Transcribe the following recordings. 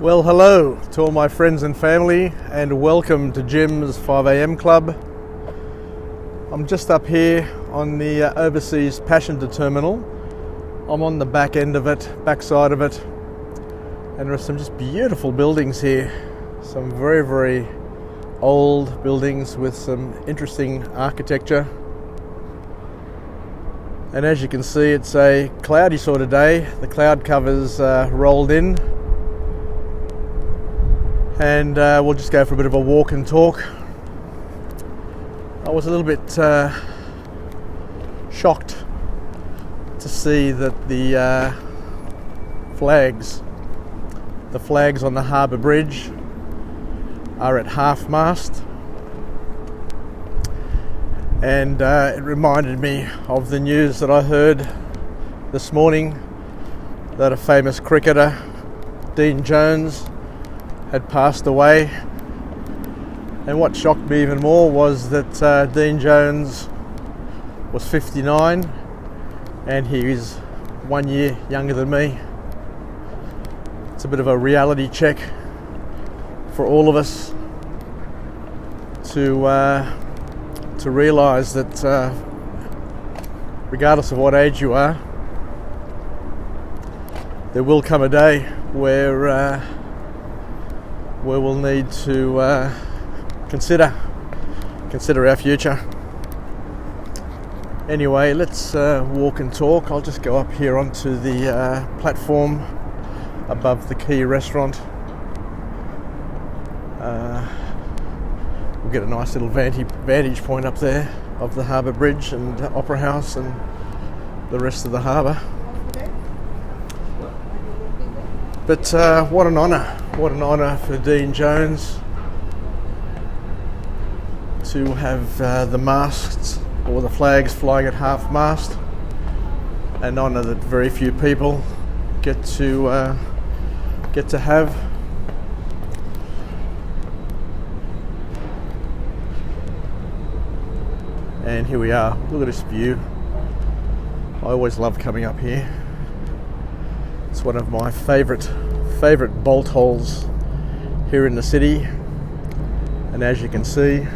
Well, hello to all my friends and family, and welcome to Jim's 5am Club. I'm just up here on the overseas passenger terminal. I'm on the back end of it, backside of it, and there are some just beautiful buildings here. Some very, very old buildings with some interesting architecture. And as you can see, it's a cloudy sort of day. The cloud cover's rolled in. And we'll just go for a bit of a walk and talk. I was a little bit shocked to see that the flags on the harbour bridge are at half mast, and it reminded me of the news that I heard this morning that a famous cricketer, Dean Jones, had passed away. And what shocked me even more was that Dean Jones was 59 and he is 1 year younger than me. It's a bit of a reality check for all of us to realise that regardless of what age you are, there will come a day where we'll need to consider our future. Anyway, let's walk and talk. I'll just go up here onto the platform above the Quay restaurant. We'll get a nice little vantage point up there of the harbour bridge and Opera House and the rest of the harbour. But what an honour for Dean Jones to have the masts or the flags flying at half mast. An honour that very few people get to have. And here we are. Look at this view. I always love coming up here. It's one of my favourite bolt holes here in the city, and as you can see,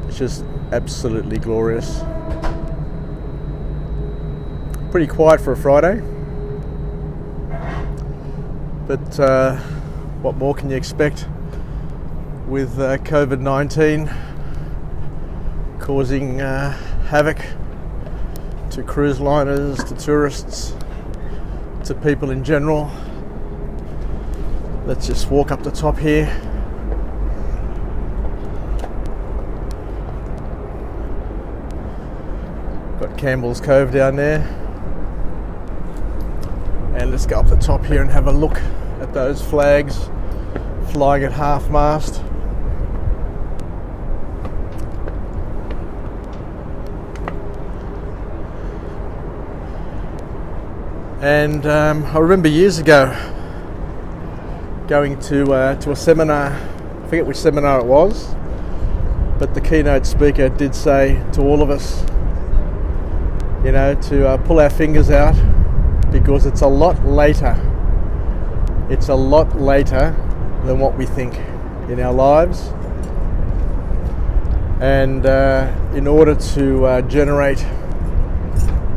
it's just absolutely glorious. Pretty quiet for a Friday, but what more can you expect with COVID-19 causing havoc to cruise liners, to tourists, to people in general. Let's just walk up the top here. Got Campbell's Cove down there. And let's go up the top here and have a look at those flags flying at half mast. And I remember years ago going to a seminar. I forget which seminar it was, but the keynote speaker did say to all of us, to pull our fingers out, because it's a lot later. It's a lot later than what we think in our lives. And in order to generate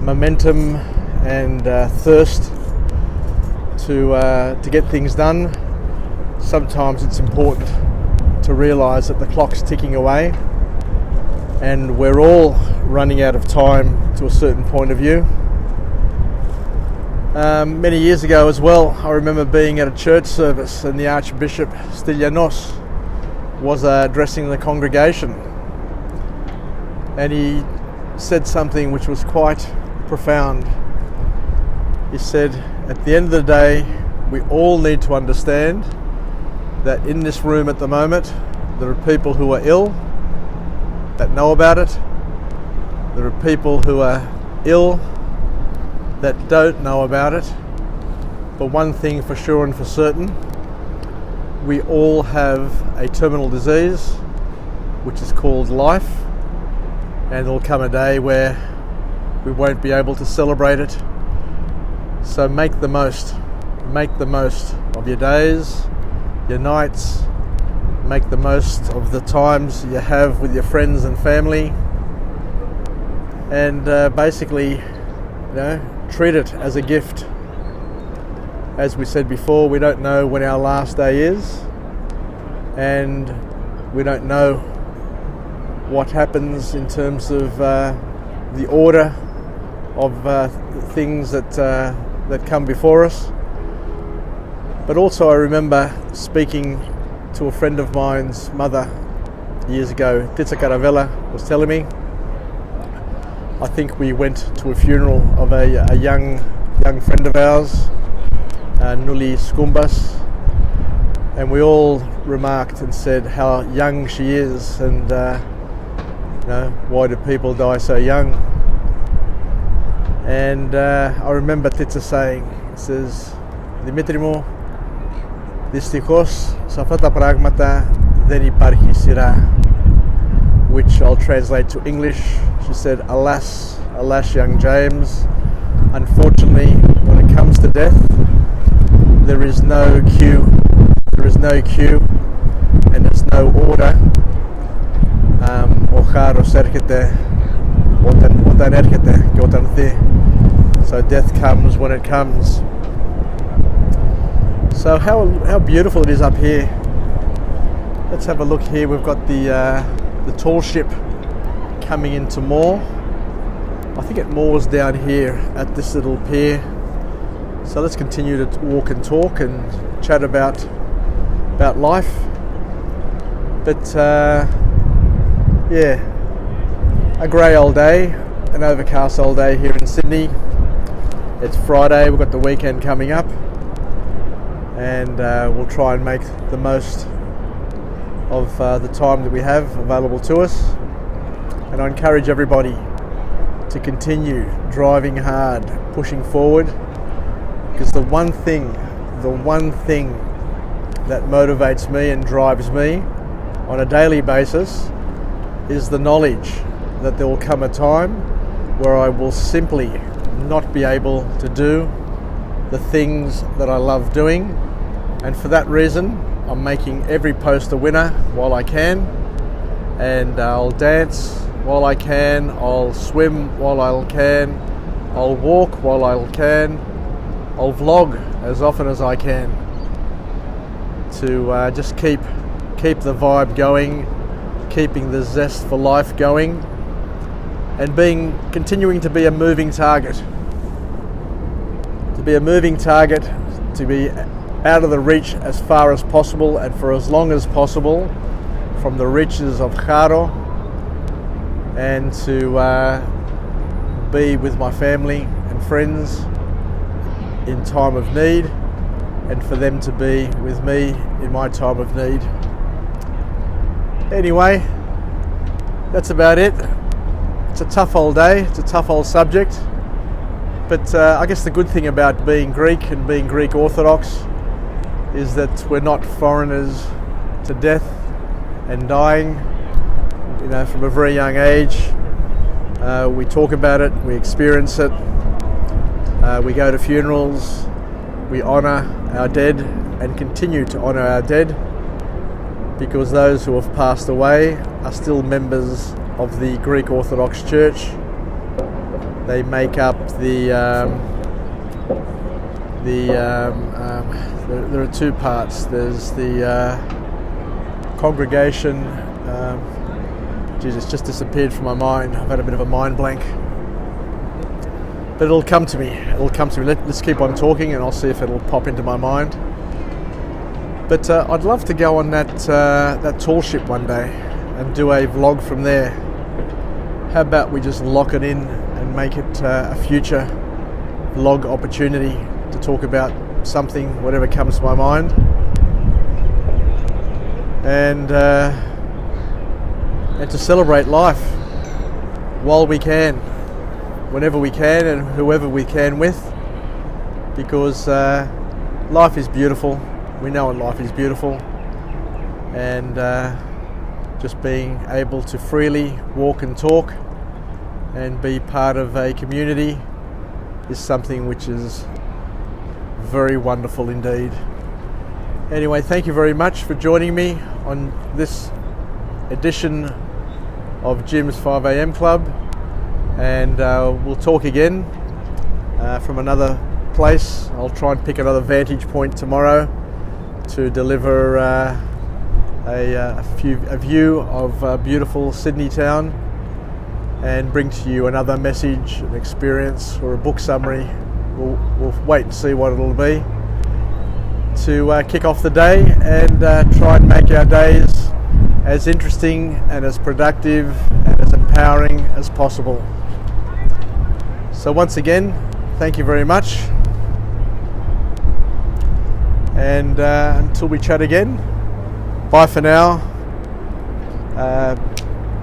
momentum and thirst to get things done, sometimes it's important to realise that the clock's ticking away and we're all running out of time to a certain point of view. Many years ago as well, I remember being at a church service and the Archbishop Stylianos was addressing the congregation, and he said something which was quite profound. He said, at the end of the day, we all need to understand that in this room at the moment, there are people who are ill that know about it. There are people who are ill that don't know about it. But one thing for sure and for certain, we all have a terminal disease, which is called life. And there'll come a day where we won't be able to celebrate it. So make the most make the most of your days, your nights, make the most of the times you have with your friends and family, and basically, treat it as a gift. As we said before, we don't know when our last day is, and we don't know what happens in terms of the order of things that come before us. But also I remember speaking to a friend of mine's mother years ago. Titsa Caravella was telling me, I think we went to a funeral of a young friend of ours, Nuli Skumbas, and we all remarked and said how young she is, and why do people die so young? And I remember Titsa saying, it says, Dimitrimo, distυχώς σε αυτά τα πράγματα δεν υπάρχει σειρά, which I'll translate to English. She said, alas, young James, unfortunately, when it comes to death, there is no queue, and there's no order. Ο χάρος έρχεται όταν έρχεται και όταν θεί. So death comes when it comes. So how beautiful it is up here. Let's have a look here. We've got the tall ship coming into moor. I think it moors down here at this little pier. So let's continue to walk and talk and chat about life. But a grey old day, an overcast old day here in Sydney. It's Friday, we've got the weekend coming up, and we'll try and make the most of the time that we have available to us. And I encourage everybody to continue driving hard, pushing forward, because the one thing that motivates me and drives me on a daily basis is the knowledge that there will come a time where I will simply not be able to do the things that I love doing, and for that reason I'm making every post a winner while I can, and I'll dance while I can, I'll swim while I can, I'll walk while I can, I'll vlog as often as I can, to just keep the vibe going, keeping the zest for life going, and continuing to be a moving target. To be a moving target, to be out of the reach as far as possible and for as long as possible from the reaches of Haro, and to be with my family and friends in time of need, and for them to be with me in my time of need. Anyway, that's about it. It's a tough old day, it's a tough old subject, but I guess the good thing about being Greek and being Greek Orthodox is that we're not foreigners to death and dying. From a very young age, we talk about it, we experience it, we go to funerals, we honour our dead and continue to honour our dead, because those who have passed away are still members of the Greek Orthodox Church. They make up there are two parts. There's the congregation. It's just disappeared from my mind. I've had a bit of a mind blank, but it'll come to me. Let's keep on talking, and I'll see if it'll pop into my mind. But I'd love to go on that tall ship one day and do a vlog from there. How about we just lock it in and make it a future vlog opportunity to talk about something, whatever comes to my mind, and to celebrate life while we can, whenever we can, and whoever we can with, because life is beautiful. We know life is beautiful, and just being able to freely walk and talk and be part of a community is something which is very wonderful indeed. Anyway, thank you very much for joining me on this edition of Jim's 5am Club, and we'll talk again from another place. I'll try and pick another vantage point tomorrow to deliver a view of beautiful Sydney town and bring to you another message, an experience, or a book summary. We'll wait and see what it'll be to kick off the day and try and make our days as interesting and as productive and as empowering as possible. So once again, thank you very much, and until we chat again, bye for now.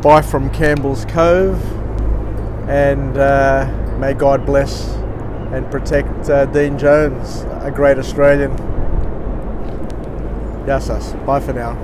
Bye from Campbell's Cove, and may God bless and protect Dean Jones, a great Australian. Yassas. Bye for now.